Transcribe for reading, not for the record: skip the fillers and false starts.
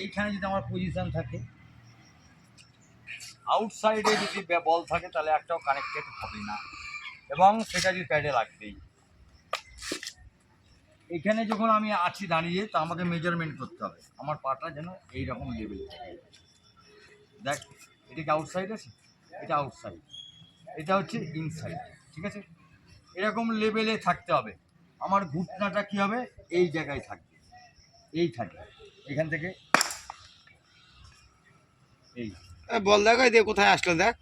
এইখানে যদি আমার পজিশন থাকে, আউটসাইডে যদি বল থাকে তাহলে একটাও কানেক্টেড হবে না, এবং সেটা যদি প্যাডে লাগবেই। এখানে যখন আমি আছি দাঁড়িয়ে, তো আমাকে মেজারমেন্ট করতে হবে আমার পাটা যেন এইরকম লেভেল থাকে। দেখ, এটা কি আউটসাইড আছে, এটা আউটসাইড, এটা হচ্ছে ইনসাইড, ঠিক আছে? এরকম লেভেলে থাকতে হবে। আমার ঘুটনাটা কী হবে, এই জায়গায় থাকবে, এই থাকবে, এখান থেকে এই। বল দেখ দিয়ে কোথায় আসলো দেখ।